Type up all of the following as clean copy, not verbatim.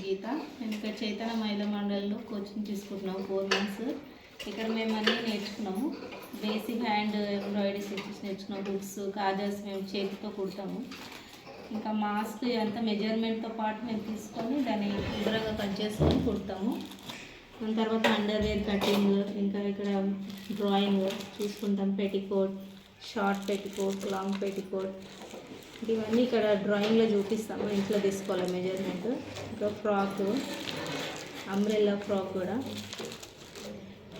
గీత. నేను ఇక్కడ చైతన్య మహిళా మండలిలో కోచింగ్ తీసుకుంటున్నాము 4 months. ఇక్కడ మేము అన్నీ నేర్చుకున్నాము. బేసిక్ హ్యాండ్ ఎంబ్రాయిడరీ స్టిచెస్ నేర్చుకున్నాము. బుక్స్ కాజల్స్ మేము చేతితో కుడతాము. ఇంకా మాస్క్ అంతా మెజర్మెంట్తో పాటు మేము తీసుకొని దాన్ని గుబురంగా కట్ చేసుకొని కుడతాము. దాని తర్వాత అండర్వేర్ కటింగ్, ఇంకా ఇక్కడ డ్రాయింగ్ చూసుకుంటాం. Petticoat, short petticoat, long petticoat, ఇవన్నీ ఇక్కడ డ్రాయింగ్లో చూపిస్తాము. ఇంట్లో తీసుకోవాలి మెజర్మెంట్. ఇంకా ఫ్రాక్, అంబ్రెల్లా ఫ్రాక్ కూడా.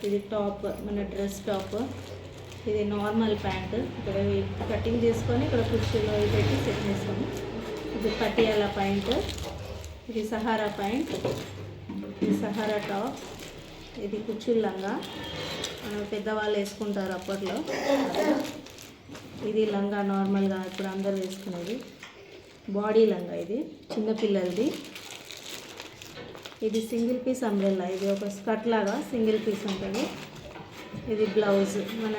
ఇది టాప్, మన డ్రెస్ టాప్. ఇది నార్మల్ ప్యాంట్. ఇక్కడ కటింగ్ చేసుకొని ఇక్కడ కుర్చీలో పెట్టి సెట్ చేస్తాము. ఇది పటియాలా ప్యాంట్, ఇది సహారా ప్యాంట్, ఇది సహారా టాప్, ఇది కుర్చీల లంగా, మన పెద్దవాళ్ళు వేసుకుంటారు అప్పట్లో. ఇది లంగా నార్మల్గా ఇప్పుడు అందరు వేసుకునేది. బాడీ లంగా ఇది చిన్నపిల్లలది. ఇది సింగిల్ పీస్ అంబ్రెల్లా. ఇది ఒక స్కర్ట్ లాగా సింగిల్ పీస్ ఉంటుంది. ఇది బ్లౌజ్, మన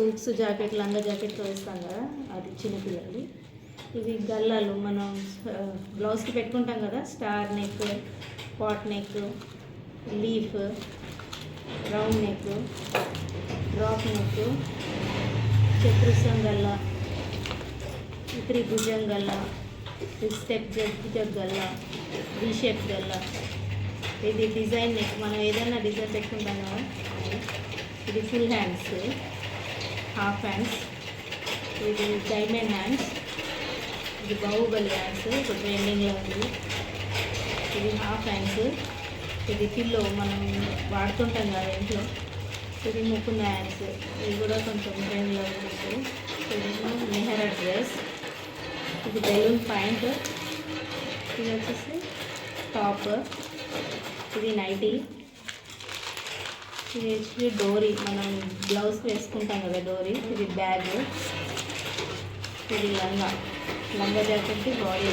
ఉక్స్ జాకెట్, లంగా జాకెట్తో వేస్తాం కదా, అది చిన్నపిల్లలది. ఇవి గల్లాలు మనం బ్లౌజ్కి పెట్టుకుంటాం కదా, star neck, pot neck, leaf, round neck, drop neck, చతురస్రం గల్లా, త్రిభుజం గల్లా, స్టెప్ జగ్ గల్లా, వి షేప్ గల్లా. ఇది డిజైన్ నెక్, మనం ఏదైనా డిజైన్ పెట్టుకుంటాం కదా. ఇది ఫుల్ హ్యాండ్స్, హాఫ్ హ్యాండ్స్, ఇది డైమండ్ హ్యాండ్స్, ఇది బాహుబలి హ్యాండ్స్, ఇప్పుడు ట్రెండింగ్లో ఉంది. ఇది హాఫ్ హ్యాండ్స్, ఇది పిల్లో మనం వాడుతుంటాం కదా ఇంట్లో. ఇది ముకుంద హ్యాండ్స్, ఇది కూడా కొంచెం ట్రెండ్లో ఉంటుంది. ఇది మెహరా డ్రెస్, ఇది బెలూన్ ప్యాంట్, ఇది వచ్చేసి టాప్, ఇది నైటీ, ఇది వచ్చి డోరీ, మనం బ్లౌజ్కి వేసుకుంటాం కదా డోరీ. ఇది బ్యాగ్, ఇది లంగా జాకెట్కి బాడీ.